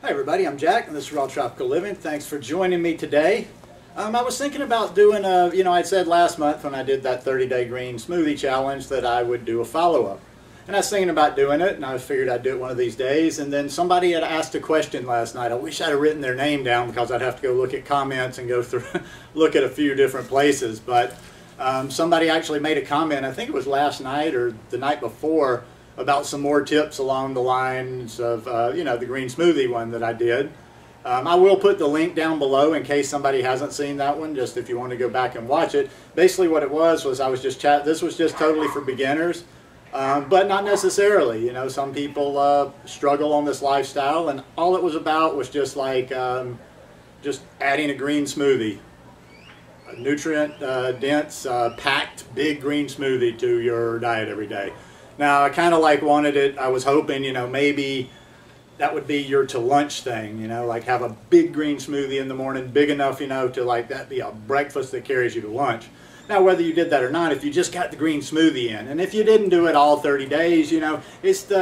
Hi everybody, I'm Jack and this is Raw Tropical Living. Thanks for joining me today. I was thinking about doing I'd said last month when I did that 30-day green smoothie challenge that I would do a follow-up. And I was thinking about doing it and I figured I'd do it one of these days, and then somebody had asked a question last night. I wish I'd have written their name down because I'd have to go look at comments and go through, look at a few different places. But somebody actually made a comment, I think it was last night or the night before, about some more tips along the lines of, the green smoothie one that I did. I will put the link down below in case somebody hasn't seen that one, just if you want to go back and watch it. Basically what it was I was just this was just totally for beginners, but not necessarily. You know, some people struggle on this lifestyle, and all it was about was just like just adding a green smoothie. A nutrient dense, packed, big green smoothie to your diet every day. Now, I kind of wanted it, I was hoping, maybe that would be your to lunch thing, like have a big green smoothie in the morning, big enough, to that be a breakfast that carries you to lunch. Now, whether you did that or not, if you just got the green smoothie in, and if you didn't do it all 30 days, it's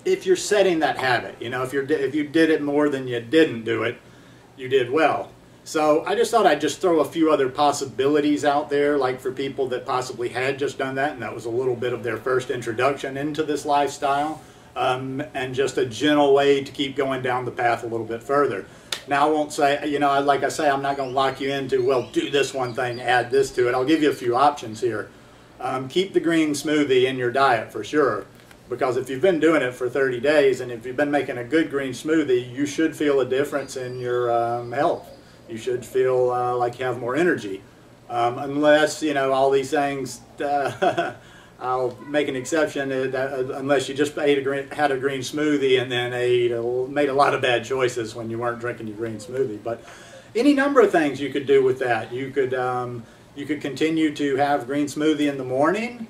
if you're setting that habit, if you did it more than you didn't do it, you did well. So I just thought I'd just throw a few other possibilities out there, like for people that possibly had just done that, and that was a little bit of their first introduction into this lifestyle, and just a gentle way to keep going down the path a little bit further. Now, I won't say, like I say, I'm not going to lock you into, well, do this one thing, add this to it. I'll give you a few options here. Keep the green smoothie in your diet for sure, because if you've been doing it for 30 days, and if you've been making a good green smoothie, you should feel a difference in your health. You should feel like you have more energy, unless, all these things, I'll make an exception, unless you just had a green smoothie and then made a lot of bad choices when you weren't drinking your green smoothie. But any number of things you could do with that. You could continue to have green smoothie in the morning,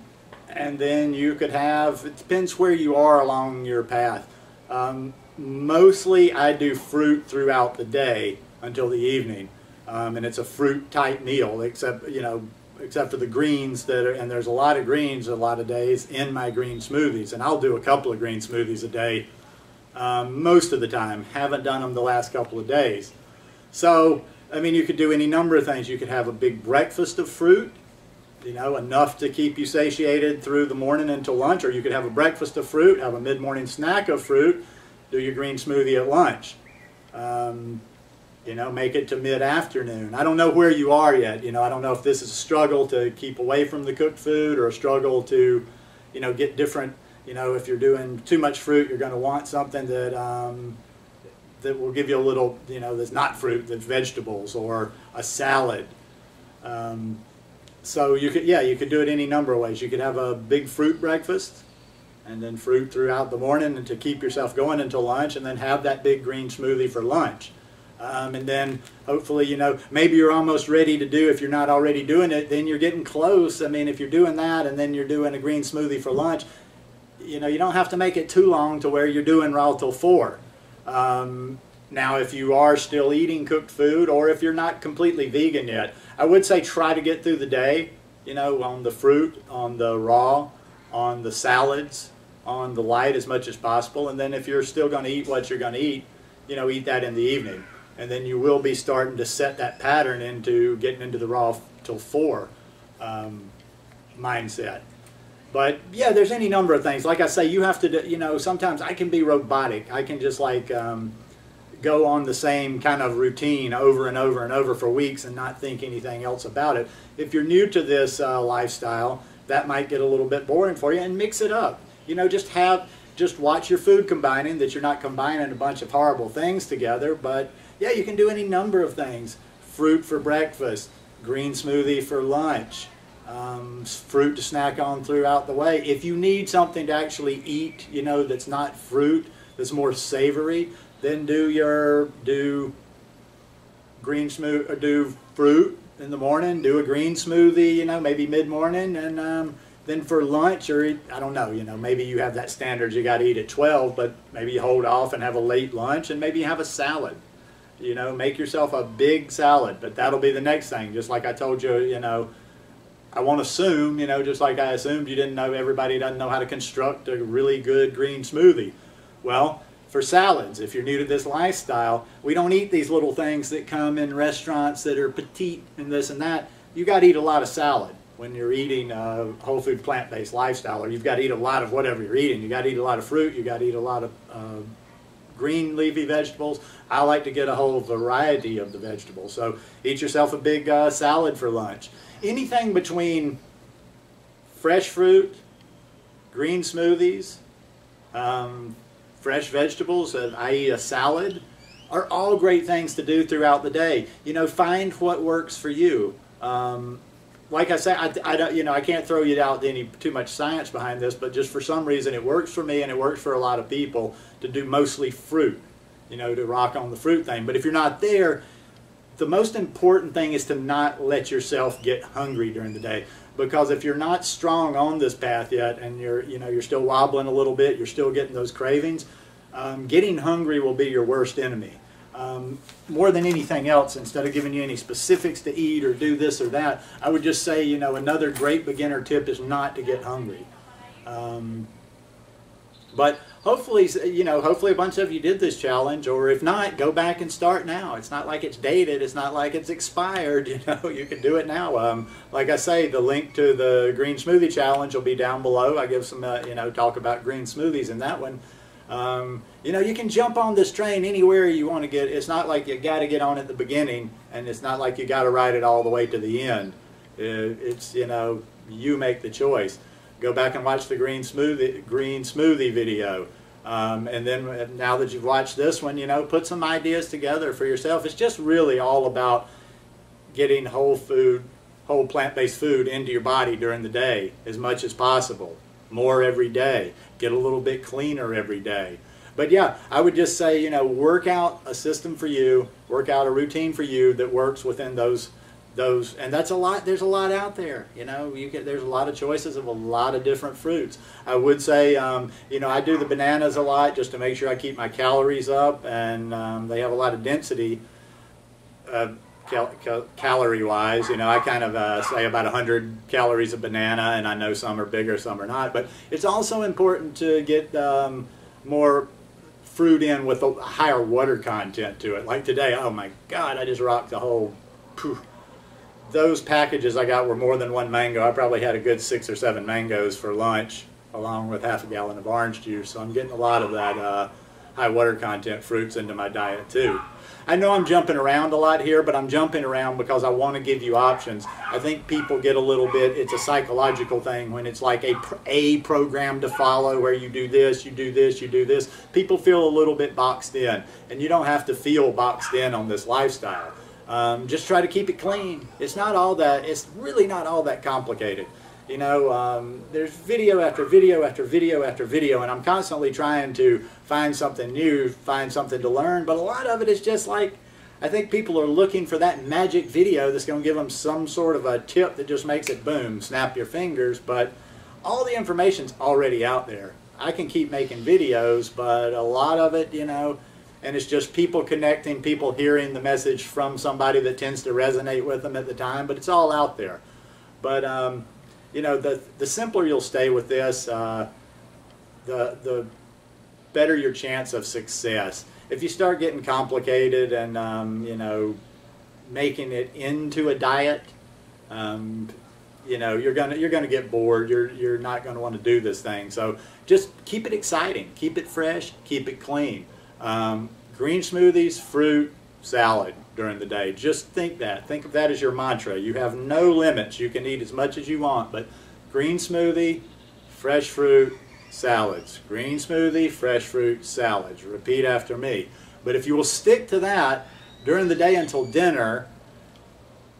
and then you could have, it depends where you are along your path. Mostly I do fruit throughout the day until the evening, and it's a fruit type meal, except for the greens and there's a lot of greens a lot of days in my green smoothies, and I'll do a couple of green smoothies a day most of the time. Haven't done them the last couple of days. So you could do any number of things. You could have a big breakfast of fruit, enough to keep you satiated through the morning until lunch, or you could have a breakfast of fruit, have a mid-morning snack of fruit, do your green smoothie at lunch. Make it to mid-afternoon. I don't know where you are yet. I don't know if this is a struggle to keep away from the cooked food, or a struggle to, get different, if you're doing too much fruit, you're going to want something that that will give you a little, that's not fruit, that's vegetables, or a salad. So you could do it any number of ways. You could have a big fruit breakfast, and then fruit throughout the morning and to keep yourself going until lunch, and then have that big green smoothie for lunch. And then hopefully, maybe you're almost ready to do, if you're not already doing it, then you're getting close. If you're doing that and then you're doing a green smoothie for lunch, you don't have to make it too long to where you're doing raw till 4. Now, if you are still eating cooked food, or if you're not completely vegan yet, I would say try to get through the day, on the fruit, on the raw, on the salads, on the light as much as possible. And then if you're still going to eat what you're going to eat, eat that in the evening. And then you will be starting to set that pattern into getting into the raw till 4 mindset. But yeah, there's any number of things. Like I say, you have to, sometimes I can be robotic. I can just go on the same kind of routine over and over and over for weeks and not think anything else about it. If you're new to this lifestyle, that might get a little bit boring for you, and mix it up. Just watch your food combining, that you're not combining a bunch of horrible things together. But yeah, you can do any number of things. Fruit for breakfast, green smoothie for lunch, fruit to snack on throughout the way. If you need something to actually eat, that's not fruit, that's more savory, then do green smoothie, or do fruit in the morning, do a green smoothie, maybe mid-morning, and then for lunch, or I don't know, maybe you have that standard you got to eat at 12, but maybe you hold off and have a late lunch, and maybe you have a salad. Make yourself a big salad, but that'll be the next thing. Just like I told you, I won't assume, just like I assumed you didn't know, everybody doesn't know how to construct a really good green smoothie. Well, For salads, if you're new to this lifestyle, we don't eat these little things that come in restaurants that are petite and this and that. You got to eat a lot of salad when you're eating a whole food plant-based lifestyle, or you've got to eat a lot of whatever you're eating. You got to eat a lot of fruit. You got to eat a lot of green leafy vegetables. I like to get a whole variety of the vegetables. So eat yourself a big salad for lunch. Anything between fresh fruit, green smoothies, fresh vegetables, i.e. a salad, are all great things to do throughout the day. You know, find what works for you. Like I say, I don't, you know, I can't throw you out too much science behind this, but just for some reason it works for me and it works for a lot of people to do mostly fruit, you know, to rock on the fruit thing. But if you're not there, the most important thing is to not let yourself get hungry during the day. Because if you're not strong on this path yet and you're still wobbling a little bit, you're still getting those cravings, getting hungry will be your worst enemy. More than anything else, instead of giving you any specifics to eat or do this or that, I would just say, you know, another great beginner tip is not to get hungry. But hopefully, you know, hopefully a bunch of you did this challenge, or if not, go back and start now. It's not like it's dated. It's not like it's expired. You know, you can do it now. Like I say, the link to the green smoothie challenge will be down below. I give some, you know, talk about green smoothies in that one. You know, you can jump on this train anywhere you want to get. It's not like you got to get on at the beginning, and it's not like you got to ride it all the way to the end. It's, you know, you make the choice. Go back and watch the green smoothie video. And then now that you've watched this one, you know, put some ideas together for yourself. It's just really all about getting whole plant-based food into your body during the day as much as possible. More every day. Get a little bit cleaner every day. But yeah, I would just say, you know, work out a system for you, work out a routine for you that works within those, and that's a lot. There's a lot out there. You know, there's a lot of choices of a lot of different fruits. I would say, you know, I do the bananas a lot just to make sure I keep my calories up, and they have a lot of density. Calorie-wise, you know, I kind of say about 100 calories a banana, and I know some are bigger, some are not. But it's also important to get more fruit in with a higher water content to it. Like today, oh my God, I just rocked the whole. Those packages I got were more than one mango. I probably had a good 6 or 7 mangoes for lunch, along with half a gallon of orange juice. So I'm getting a lot of that high water content fruits into my diet too. I know I'm jumping around a lot here, but I'm jumping around because I want to give you options. I think people get a little bit, it's a psychological thing when it's like a program to follow where you do this, you do this, you do this. People feel a little bit boxed in, and you don't have to feel boxed in on this lifestyle. Just try to keep it clean. It's not all that, it's really not all that complicated. You know, there's video after video after video after video, and I'm constantly trying to find something new, find something to learn, but a lot of it is just like, I think people are looking for that magic video that's going to give them some sort of a tip that just makes it boom, snap your fingers, but all the information's already out there. I can keep making videos, but a lot of it, you know, and it's just people connecting, people hearing the message from somebody that tends to resonate with them at the time, but it's all out there. But, you know, the simpler you'll stay with this, the better your chance of success. If you start getting complicated and, you know, making it into a diet, you know, you're gonna get bored. You're not gonna want to do this thing. So just keep it exciting, keep it fresh, keep it clean. Green smoothies, fruit, salad during the day. Just think of that as your mantra. You have no limits. You can eat as much as you want, but green smoothie, fresh fruit, salads. Green smoothie, fresh fruit, salads. Repeat after me. But if you will stick to that during the day until dinner,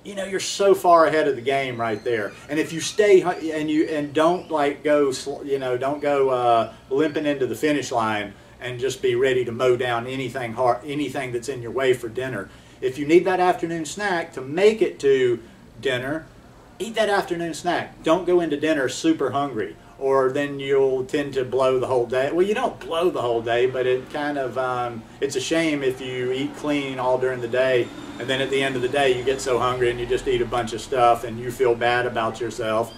you know, you're so far ahead of the game right there. And if you stay and don't like go, you know, don't go limping into the finish line and just be ready to mow down anything that's in your way for dinner. If you need that afternoon snack to make it to dinner, eat that afternoon snack. Don't go into dinner super hungry, or then you'll tend to blow the whole day. Well, you don't blow the whole day, but it kind of, it's a shame if you eat clean all during the day, and then at the end of the day you get so hungry and you just eat a bunch of stuff and you feel bad about yourself.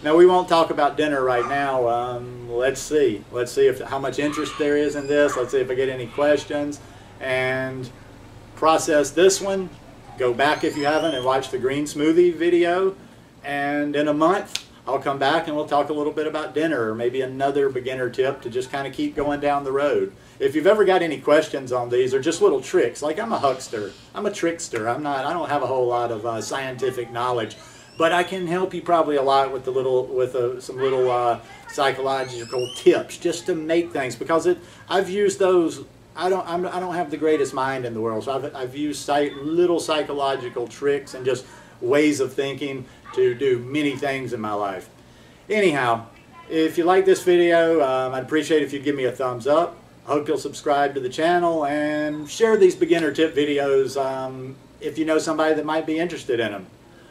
Now we won't talk about dinner right now. Let's see if how much interest there is in this. Let's see if I get any questions, and process this one. Go back if you haven't and watch the green smoothie video, and in a month I'll come back and we'll talk a little bit about dinner, or maybe another beginner tip to just kind of keep going down the road. If you've ever got any questions on these, or just little tricks, like I'm a huckster, I'm a trickster, I don't have a whole lot of scientific knowledge, but I can help you probably a lot with some little psychological tips just to make things, because I've used those. I don't have the greatest mind in the world, so I've used little psychological tricks and just ways of thinking to do many things in my life. Anyhow, if you like this video, I'd appreciate it if you'd give me a thumbs up. I hope you'll subscribe to the channel and share these beginner tip videos if you know somebody that might be interested in them.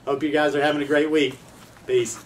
Hope you guys are having a great week. Peace.